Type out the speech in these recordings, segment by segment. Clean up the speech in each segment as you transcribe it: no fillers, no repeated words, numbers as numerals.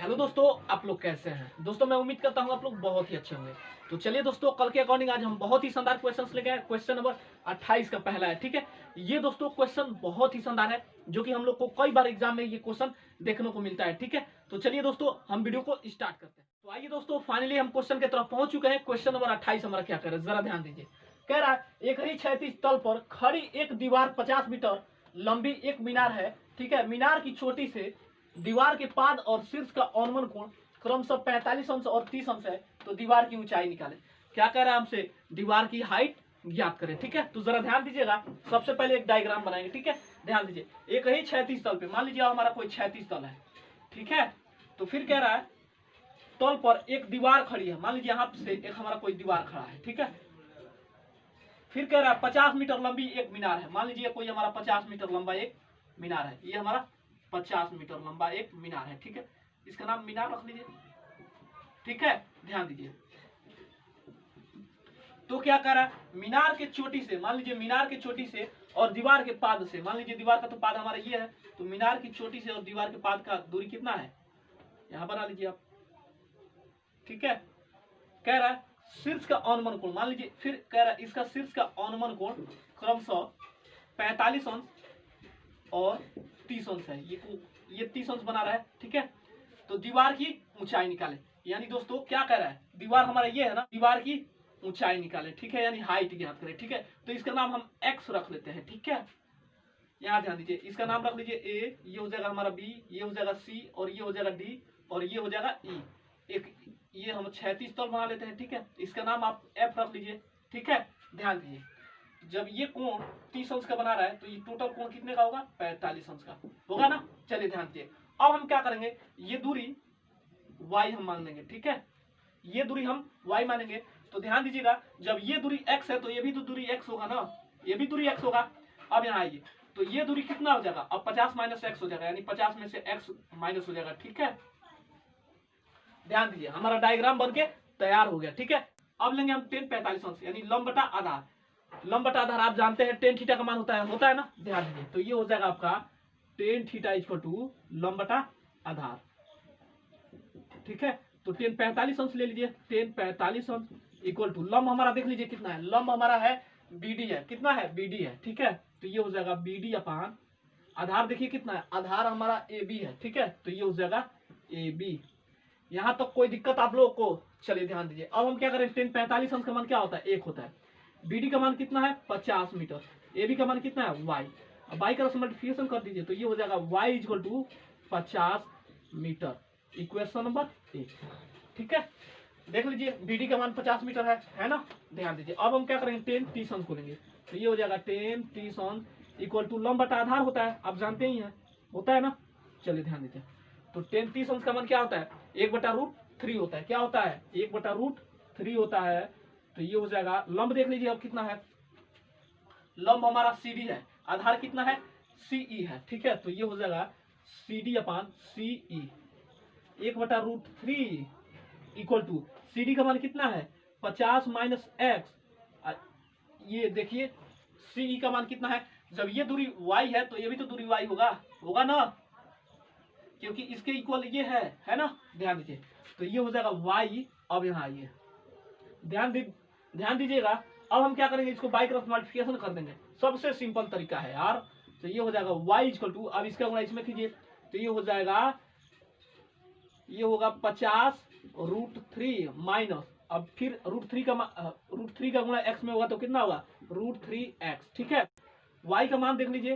Hello दोस्तों, आप लोग कैसे हैं? दोस्तों मैं उम्मीद करता हूँ आप लोग बहुत ही अच्छे होंगे। तो चलिए दोस्तों, कल के अकॉर्डिंग आज हम बहुत ही शानदार क्वेश्चंस लेके आए। क्वेश्चन नंबर 28 का पहला है, ठीक है। ये दोस्तों क्वेश्चन बहुत ही शानदार है, जो कि हम लोग को कई बार एग्जाम में ये क्वेश्चन देखने को मिलता है, ठीक है। तो चलिए दोस्तों, हम वीडियो को स्टार्ट करते हैं। तो आइए दोस्तों, फाइनली हम क्वेश्चन की तरफ पहुंच चुके हैं। क्वेश्चन नंबर 28 हमारा क्या कह रहा है, जरा ध्यान दीजिए। कह रहा है एक ही क्षैतिज तल पर खड़ी एक दीवार 50 मीटर लंबी एक मीनार है, ठीक है। मीनार की चोटी से दीवार के पाद और शीर्ष का अवनमन कोण क्रमशः 45 अंश और 30 अंश है, तो दीवार की ऊंचाई निकाले। क्या कह रहा है हमसे? दीवार की हाइट ज्ञात करें, ठीक है। तो जरा ध्यान दीजिएगा, सबसे पहले एक डायग्राम बनाएंगे, ठीक है। ध्यान दीजिए, एक ही क्षैतिज तल पे मान लीजिए हमारा कोई क्षैतिज तल है, ठीक है। तो फिर कह रहा है तल पर एक दीवार खड़ी है, मान लीजिए यहाँ से एक हमारा कोई दीवार खड़ा है, ठीक है। फिर कह रहा है 50 मीटर लंबी एक मीनार है, मान लीजिए कोई हमारा 50 मीटर लंबा एक मीनार है, ये हमारा 50 मीटर लंबा एक मीनार है, ठीक है। इसका नाम मीनार रख लीजिए, ठीक है। ध्यान दीजिए, तो क्या कह रहा है मीनार के चोटी से, मान लीजिए मीनार के चोटी से और दीवार के पाद से, मान लीजिए दीवार का तो पाद हमारा ये है, तो मीनार की चोटी से और दीवार के पाद का दूरी कितना है, यहां बना लीजिए आप, ठीक है। कह रहा है शीर्ष का अवनमन कोण, मान लीजिए, फिर कह रहा है इसका शीर्ष का अवनमन कोण क्रमशः 45 अंश और 30 अंश है, ये 30 अंश बना रहा है, ठीक है। तो दीवार की ऊंचाई निकाले, यानी दोस्तों क्या कह रहा है, दीवार हमारा ये है ना, दीवार की ऊंचाई निकाले, ठीक है, यानी हाइट ज्ञात करें, ठीक है। तो इसका नाम हम एक्स रख लेते हैं, ठीक है। यहाँ ध्यान दीजिए, इसका नाम रख लीजिए ए, ये हो जाएगा हमारा बी, ये हो जाएगा सी, और ये हो जाएगा डी, और ये हो जाएगा ई। एक ये हम क्षैतिज तल बना लेते हैं, ठीक है। इसका नाम आप एफ रख लीजिए, ठीक है। ध्यान दीजिए, जब ये कोण 30 अंश का बना रहा है, तो ये टोटल कोण कितने का होगा, 45 अंश का होगा ना। चलिए ध्यान दीजिए, अब हम क्या करेंगे, ये दूरी y हम मान लेंगे, ठीक है। ये दूरी हम y मानेंगे। तो ध्यान दीजिएगा, जब ये दूरी x है, तो ये भी तो दूरी x होगा ना, ये भी दूरी x होगा। अब यहाँ आइए, तो ये दूरी कितना हो जाएगा, अब 50 माइनस x हो जाएगा, यानी 50 में से x माइनस हो जाएगा, ठीक है। ध्यान दीजिए, हमारा डायग्राम बनके तैयार हो गया, ठीक है। अब लेंगे हम 10 45 अंश, यानी लंब बटा आधार। लंब बटा आधार आप जानते हैं टेन थीटा का मान होता है ना। ध्यान दीजिए, तो ये हो जाएगा आपका टेन थीटा इक्वल टू लंब बटा आधार, ठीक है। तो 10 45 अंश ले लीजिए, 10 45 अंश इक्वल टू लंब हमारा देख लीजिए कितना है, लंब हमारा है BD है, कितना है BD है, ठीक है। तो ये हो जाएगा BD अपान आधार, देखिए कितना है, आधार हमारा AB है, ठीक है। तो ये हो जाएगा AB। यहाँ तक कोई दिक्कत आप लोगों को? चलिए ध्यान दीजिए, अब हम क्या करें, 10 45 अंश का मान क्या होता है, 1 होता है। BD का मान कितना है, 50 मीटर। AB का मान कितना है, y। अब y का मल्टीप्लिकेशन कर दीजिए, तो ये हो जाएगा y equal to 50 metre, equation number 1, ठीक है। देख लीजिए BD का मान 50 मीटर है ना। ध्यान दीजिए, अब हम क्या करेंगे, 10 30 अंश को लेंगे, तो ये हो जाएगा 10 30 अंश इक्वल टू लंब बटा आधार होता है, आप जानते ही हैं, होता है ना। चलिए ध्यान दीजिए, तो 10 30 अंश का मान क्या होता है, 1/√3 होता है, क्या होता है, 1/√3 होता है। तो ये हो जाएगा, लंब देख लीजिए अब कितना है, लंब हमारा CD है, आधार कितना है, CE है, ठीक है। तो ये हो जाएगा CD upon CE, 1/√3 equal to CD का मान कितना है, 50 माइनस x। ये देखिए CE का मान कितना है, जब ये दूरी y है, तो ये भी तो दूरी y होगा ना, क्योंकि इसके इक्वल ये है ना। ध्यान दीजिए, तो ये हो जाएगा y। अब यहाँ आइए, ध्यान दीजिएगा, अब हम क्या करेंगे, इसको बाई क्रॉस मल्टीप्लिकेशन कर देंगे, सबसे सिंपल तरीका है यार। तो ये हो जाएगा y इक्वल टू, अब इसका गुणा इसमें कीजिए, तो ये हो जाएगा, ये होगा 50√3 माइनस, अब फिर √3 का गुणा x में होगा तो कितना होगा, √3x, ठीक है। y का मान देख लीजिए,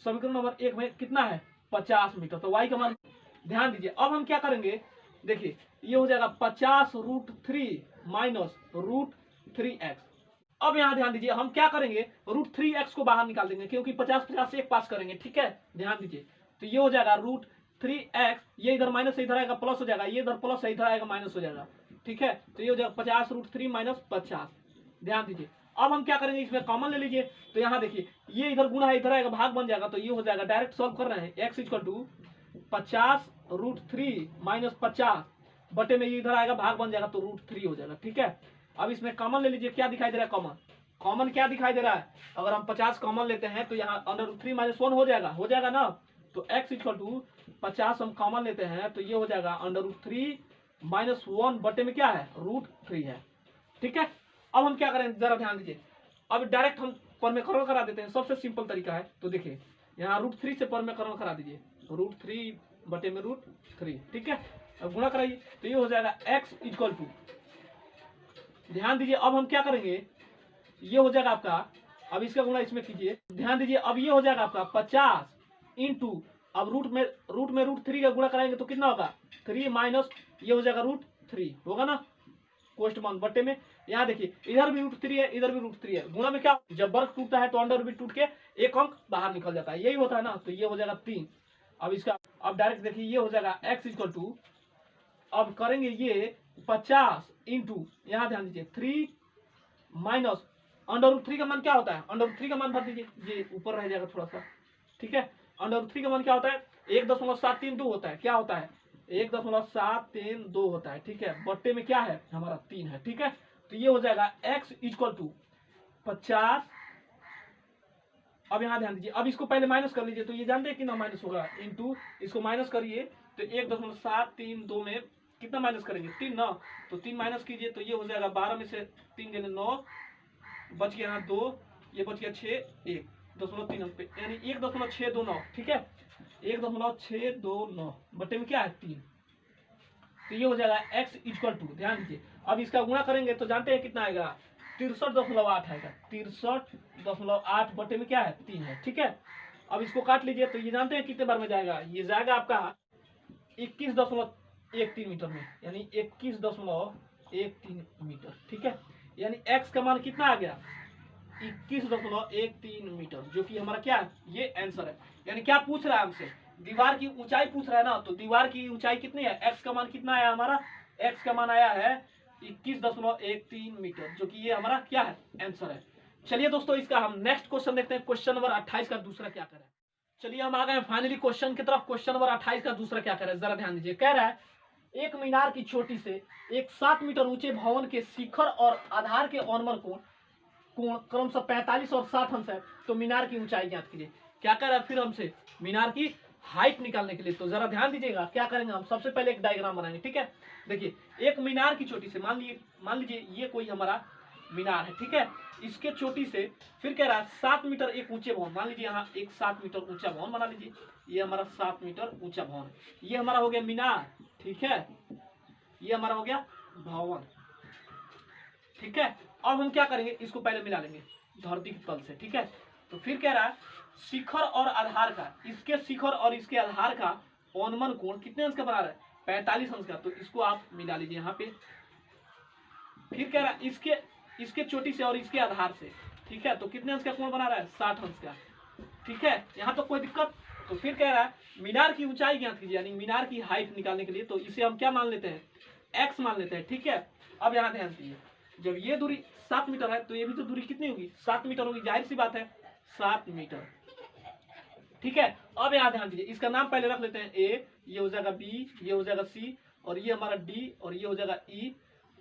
समीकरण नंबर 1 में कितना है, 50 मीटर, तो y का मान। ध्यान दीजिए, अब हम क्या करेंगे, देखिए ये हो जाएगा 50√3 माइनस √3x। अब यहाँ ध्यान दीजिए, हम क्या करेंगे, √3x को बाहर निकाल देंगे, क्योंकि 50 50 से एक पास करेंगे, ठीक है। ध्यान दीजिए, तो ये हो जाएगा √3x, ये इधर माइनस से इधर आएगा प्लस हो जाएगा, ये इधर प्लस है इधर आएगा माइनस हो जाएगा, ठीक है। तो ये हो जाएगा 50√3 माइनस 50। ध्यान दीजिए, अब हम क्या करेंगे, इसमें कॉमन ले लीजिए, तो यहाँ देखिए ये इधर गुणा है, इधर आएगा भाग बन जाएगा, तो ये हो जाएगा, डायरेक्ट सॉल्व कर रहे हैं, x इक्वल टू 50√3 माइनस 50 बटे में ये इधर आएगा भाग बन जाएगा, तो √3 हो जाएगा, ठीक है। अब इसमें कॉमन ले लीजिए, क्या दिखाई दे रहा है, कॉमन क्या दिखाई दे रहा है, अगर हम 50 कॉमन लेते हैं तो यहाँ अंडर √3 - 1 हो जाएगा ना। तो x इक्वल टू 50 हम कॉमन लेते हैं तो ये हो जाएगा √3 - 1 बटे में क्या है √3 है। ठीक है, अब हम क्या करें जरा ध्यान दीजिए, अब डायरेक्ट हम परमेकरण करा देते हैं, सबसे सिंपल तरीका है। तो देखिए यहाँ √3 से परमेकरण करा दीजिए, √3 बटे में √3। ठीक है, अब गुणा कराइए तो ये हो जाएगा x इक्वल टू, ध्यान दीजिए अब हम क्या करेंगे, ये हो जाएगा आपका, अब इसका गुणा इसमें कीजिए, ध्यान दीजिए अब ये हो जाएगा आपका 50 इंटू, अब रूट में √3 का गुणा कराएंगे तो कितना होगा 3 माइनस ये हो जाएगा √3 होगा ना, कोष्ट मान बटे में, यहाँ देखिए इधर भी √3 है इधर भी √3 है, गुणा में क्या जब वर्ग टूटता है तो अंडर भी टूट के एक अंक बाहर निकल जाता है, यही होता है ना, तो ये हो जाएगा 3। अब इसका अब डायरेक्ट देखिए ये हो जाएगा x इक्वल टू, अब करेंगे ये 50 इंटू, यहाँ ध्यान दीजिए 3 माइनस √3 का मान क्या होता है, √3 का मान भर दीजिए, ये ऊपर रह जाएगा थोड़ा सा। ठीक है, √3 का मान क्या होता है 1.732 होता है, क्या होता है 1.732 होता है। ठीक है, बट्टे में क्या है हमारा 3 है। ठीक है, तो ये हो जाएगा x इक्वल टू 50, अब यहाँ ध्यान दीजिए, अब इसको पहले माइनस कर लीजिए, तो ये जानते हैं कितना माइनस होगा, इंटू इसको माइनस करिए तो 1.732 में कितना माइनस करेंगे 3 ना, तो 3 माइनस कीजिए तो ये हो जाएगा 12 में से 3 गए 9, बच गया यहाँ 2, ये बच गया 6, 1.3 अंक पे यानी 1.629। ठीक है, 1.629 बटे में क्या है 3, तो ये हो जाएगा x इक्वल टू, ध्यान दीजिए अब इसका गुणा करेंगे तो जानते हैं कितना आएगा 63.8 आएगा, 63.8 बटे में क्या है 3 है। ठीक है, अब इसको काट लीजिए तो ये जानते हैं कितने बार में जाएगा, ये जाएगा आपका 21.13 मीटर में, यानी 21.13 मीटर। ठीक है, यानी x का मान कितना आ गया 21.13 मीटर, जो कि हमारा क्या है ये आंसर है। यानी क्या पूछ रहा है हमसे, दीवार की ऊंचाई पूछ रहा है ना, तो दीवार की ऊंचाई कितनी है, x का मान कितना आया हमारा, x का मान आया है 21.13 मीटर, जो कि ये हमारा क्या है आंसर है। चलिए दोस्तों इसका हम नेक्स्ट क्वेश्चन देखते हैं, क्वेश्चन नंबर 28 का दूसरा क्या करे। चलिए हम आ गए फाइनली क्वेश्चन की तरफ, क्वेश्चन नंबर 28 का दूसरा क्या करे जरा ध्यान दीजिए, कह रहा है एक मीनार की चोटी से एक 7 मीटर ऊंचे भवन के शिखर और आधार के ऑनमर कोण क्रमशः 45 और 60 अंश है, तो मीनार की ऊंचाई ज्ञात कीजिए। क्या कर रहा है फिर हमसे मीनार की हाइट निकालने के लिए, तो जरा ध्यान दीजिएगा क्या करेंगे हम, सबसे पहले एक डायग्राम बनाएंगे। ठीक है, देखिए एक मीनार की चोटी से मान लीजिए ये कोई हमारा मीनार है। ठीक है, इसके चोटी से फिर कह रहा है 7 मीटर एक ऊंचे भवन, मान लीजिए यहाँ एक 7 मीटर ऊंचा भवन बना लीजिए, ये हमारा 7 मीटर ऊंचा भवन, ये हमारा हो गया मीनार। ठीक है, ये हमारा हो गया भवन। ठीक है, अब हम क्या करेंगे इसको पहले मिला लेंगे धरती के तल से। ठीक है, तो फिर कह रहा है शिखर और आधार का, इसके शिखर और इसके आधार का औन्मन कोण कितने अंश का बना रहा है 45 अंश का, तो इसको आप मिला लीजिए यहाँ पे। फिर कह रहा है इसके चोटी से और इसके आधार से, ठीक है, तो कितने अंश का कोण बना रहा है 60 अंश का। ठीक है, यहाँ तो कोई दिक्कत, तो फिर कह रहा है मीनार की ऊंचाई ज्ञात कीजिए, यानी मीनार की हाइट निकालने के लिए, तो इसे हम क्या मान लेते हैं x मान लेते हैं। ठीक है, अब यहाँ ध्यान दीजिए जब ये दूरी 7 मीटर है तो ये भी तो दूरी कितनी होगी 7 मीटर होगी, जाहिर सी बात है 7 मीटर। ठीक है, अब यहाँ ध्यान दीजिए इसका नाम पहले रख लेते हैं a, ये हो जाएगा b, ये हो जाएगा c, और ये हमारा d, और ये हो जाएगा e,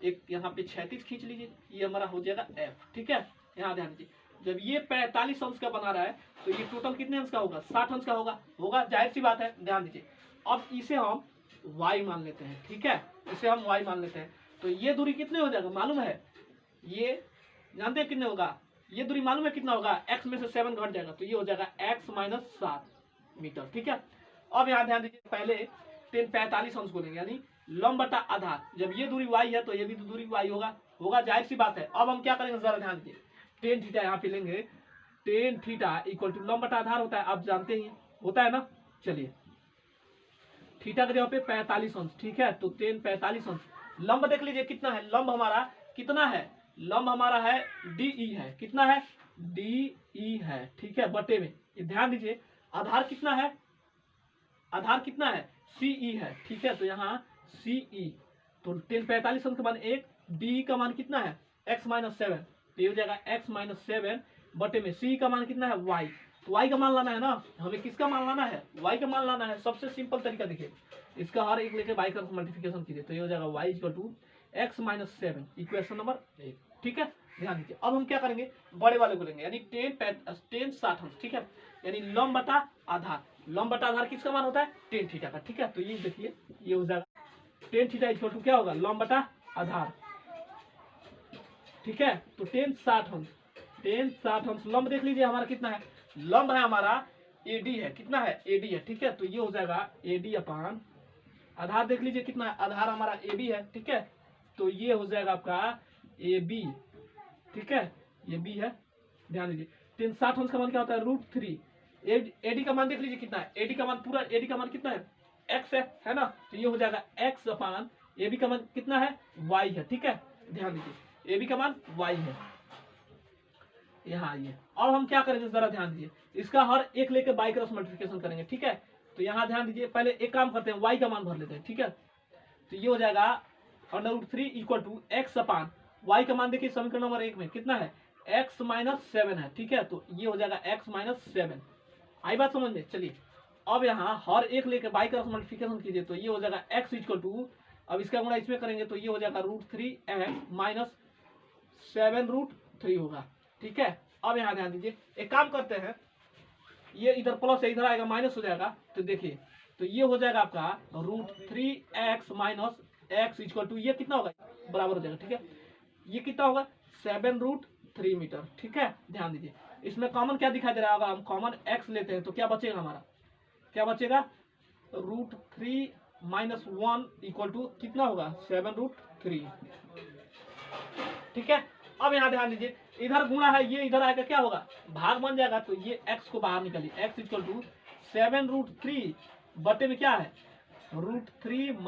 एक यहाँ पे क्षैतिज खींच लीजिए, ये हमारा हो जाएगा f। ठीक है, यहाँ ध्यान दीजिए जब ये 45 अंश का बना रहा है तो ये टोटल कितने अंश का होगा 60 अंश का होगा जाहिर सी बात है। ध्यान दीजिए अब इसे हम y मान लेते हैं। ठीक है, इसे हम y मान लेते हैं, तो ये दूरी कितने हो जाएगा मालूम है, ये जानते हैं कितने होगा, ये दूरी मालूम है कितना होगा, x में से 7 घट जाएगा तो ये हो जाएगा x माइनस 7 मीटर। ठीक है, अब यहाँ ध्यान दीजिए पहले 45 अंश को लेंगे, यानी लंब बटा आधार, जब ये दूरी y है तो ये भी तो दूरी y होगा जाहिर सी बात है। अब हम क्या करेंगे जरा ध्यान दीजिए, टेन थीटा यहाँ पे लेंगे, टेन थीटा इक्वल टू लंब बटा आधार होता है, आप जानते ही होता है ना। चलिए थीटा के जगह पे 45 अंश। ठीक है, तो टेन 45 अंश, लंब देख लीजिए कितना है, लंब हमारा कितना है, लंब हमारा है DE है, कितना है DE है। ठीक है, बटे में ये ध्यान दीजिए आधार कितना है, आधार कितना है CE है। ठीक है, तो यहाँ CE, तो 10 45 अंश का मान 1, DE का मान कितना है x माइनस 7, तो ये हो जाएगा x माइनस 7 बटे में CE का मान कितना है y, तो y का मान लाना है ना हमें, किसका मान लाना है y का मान लाना है। सबसे सिंपल तरीका देखिए, इसका हर एक लेके y का मल्टीप्लिकेशन कीजिए, तो ये हो जाएगा y equal to x minus 7, equation number 1। ठीक है, ध्यान दीजिए अब हम क्या करेंगे बड़े वाले को लेंगे, यानी 10 60 अंश। ठीक है, यानी लंब बटा आधार, लंब बटा आधार किसका मान होता है? टेन थीटा का। ठीक है, तो ये देखिए ये हो जाएगा टेन थीटा इक्वल टू क्या होगा? लंब बटा आधार। ठीक है, तो टेन 60 अंश, टेन 60 अंश। लंब देख लीजिए हमारा कितना है, लंब है हमारा एडी है, कितना है? एडी है। ठीक है, तो ये हो जाएगा एडी अपान आधार देख लीजिए कितना है, आधार हमारा ए बी है। ठीक है, तो ये हो जाएगा आपका ए बी। ठीक है, ये बी है, ध्यान दीजिए। 360 अंश का मान क्या होता है? √3। एडी का मान देख लीजिए कितना है, एडी का मान पूरा एडी का मान कितना है? एक्स है ना, तो ये हो जाएगा एक्स अपान ए बी का मान कितना है? वाई है। ठीक है, ध्यान दीजिए ए बी का मान वाई है, यहाँ आइए। अब हम क्या करेंगे जरा ध्यान दीजिए, इसका हर एक लेके बाई क्रॉस मल्टीप्लिकेशन करेंगे। ठीक है, तो यहाँ ध्यान दीजिए, पहले एक काम करते हैं, y का मान भर लेते हैं। ठीक है, तो ये हो जाएगा √3 equal to x upon y का मान देखिए समीकरण नंबर 1 में कितना है? x - 7 है। ठीक है, तो ये हो जाएगा x - 7। आई बात समझ में? चलिए अब यहाँ हर एक लेके बाई क्रॉस मल्टीप्लिकेशन कीजिए, तो ये हो जाएगा x इक्वल टू, अब इसका गुणा इसमें करेंगे तो ये हो जाएगा √3x - 7√3 होगा। ठीक है, अब यहाँ ध्यान दीजिए, एक काम करते हैं, ये इधर प्लस है, इधर आएगा माइनस हो जाएगा। तो देखिए, तो ये हो जाएगा आपका √3x - x इक्वल टू, ये कितना होगा? बराबर हो जाएगा। ठीक है, ये कितना होगा? 7√3 मीटर। ठीक है, ध्यान दीजिए, इसमें कॉमन क्या दिखाई दे रहा होगा? हम कॉमन x लेते हैं तो क्या बचेगा हमारा? क्या बचेगा? √3 - 1 इक्वल टू कितना होगा? 7√3। ठीक है, अब यहाँ ध्यान दीजिए, इधर गुणा है, ये इधर आएगा क्या होगा? भाग बन जाएगा, तो ये x को बाहर निकालिए, x इक्वल टू 7√3 बटे में क्या है? √3 -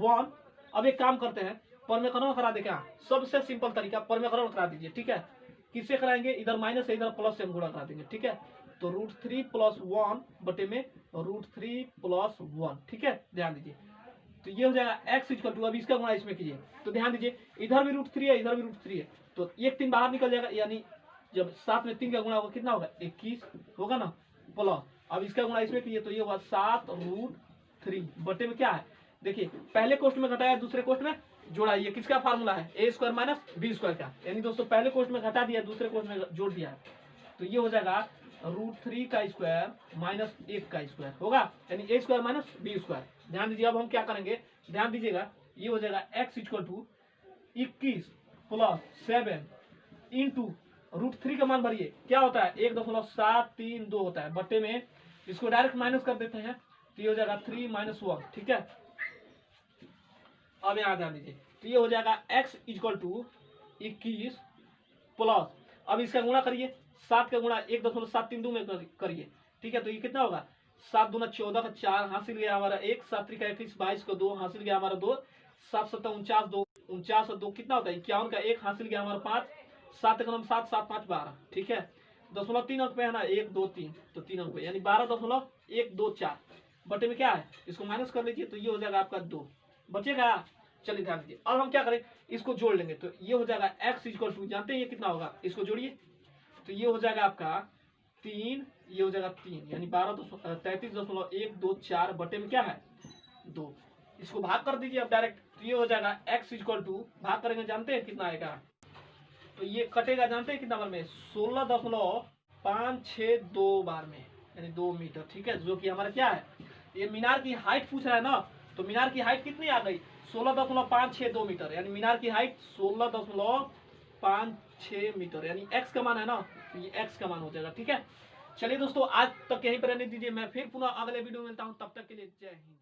1। अब एक काम करते हैं, परमेकरण करा दे क्या? सबसे सिंपल तरीका, परमेकरण करा दीजिए। ठीक है, किससे कराएंगे? इधर माइनस है, इधर प्लस से हम गुणा करा देंगे। ठीक है, तो √3 + 1 बटे में √3 + 1। ठीक है, ध्यान दीजिए, तो ये हो जाएगा x इक्वल टू, अब इसका गुणा इसमें कीजिए, तो ध्यान दीजिए इधर भी √3 है, इधर भी √3 है, तो एक 3 बाहर निकल जाएगा, यानी जब 7 में 3 का गुणा होगा कितना होगा? 21 होगा ना, प्लस अब इसका गुणा इसमें कीजिए, तो ये होगा 7√3 बटे में क्या है? देखिए पहले कोष्ट में घटाया, दूसरे कोष्ट में जोड़ा, ये किसका फार्मूला है? a² - b² का, यानी दोस्तों पहले कोष्ट में घटा दिया, दूसरे कोष्ट में जोड़ दिया है, तो ये हो जाएगा √3 का स्क्वायर माइनस 1 का स्क्वायर होगा, यानी a² - b²। ध्यान दीजिए, अब हम क्या करेंगे, ध्यान दीजिएगा, ये हो जाएगा x इक्वल टू 21 + 7 इंटू √3 का मान भरिए, क्या होता है? 1.732 होता है, बटे में इसको डायरेक्ट माइनस कर देते हैं, तो ये हो जाएगा 3 - 1। ठीक है, अब यहाँ ध्यान दीजिए, तो ये हो जाएगा x इक्वल टू 21 प्लस, अब इसका गुणा करिए, 7 का गुणा 1.732 में करिए। ठीक है, तो ये कितना होगा? 7 दूना 14 का 4 हासिल गया हमारा 1, 7 3 का 21, 22 को 2 हासिल गया हमारा 2, 7 7 49, 2 49 और 2 कितना होता है? 51 का 1 हासिल गया हमारा 5, 7 1 7 7 5 12। ठीक है, 0.3 अंक पे है ना, 1 2 3, तो 3 अंक पे, यानी 12.124 बटे में क्या है? इसको माइनस कर लीजिए, तो ये हो जाएगा आपका 2 बचेगा। चलिए ध्यान दीजिए, अब हम क्या करें, इसको जोड़ लेंगे, तो ये हो जाएगा x इक्वल टू, जानते हैं ये कितना होगा? इसको जोड़िए, तो ये हो जाएगा आपका 3, ये हो जाएगा 3, यानी 33.124 बटे में क्या है? 2। इसको भाग कर दीजिए अब डायरेक्ट, तो ये हो जाएगा x इक्वल टू, भाग करेंगे जानते हैं कितना आएगा? तो ये कटेगा जानते हैं कितना बार में? 16.562 बार में, यानी 2 मीटर। ठीक है, जो कि हमारा क्या है? ये मीनार की हाइट पूछ रहा है ना, तो मीनार की हाइट कितनी आ गई? 16.562 मीटर, यानी मीनार की हाइट 16.56 मीटर, यानी x का मान है ना, तो ये x का मान हो जाएगा। ठीक है, चलिए दोस्तों आज तक यहीं पर रहने दीजिए, मैं फिर पुनः अगले वीडियो में मिलता हूँ, तब तक के लिए जय हिंद।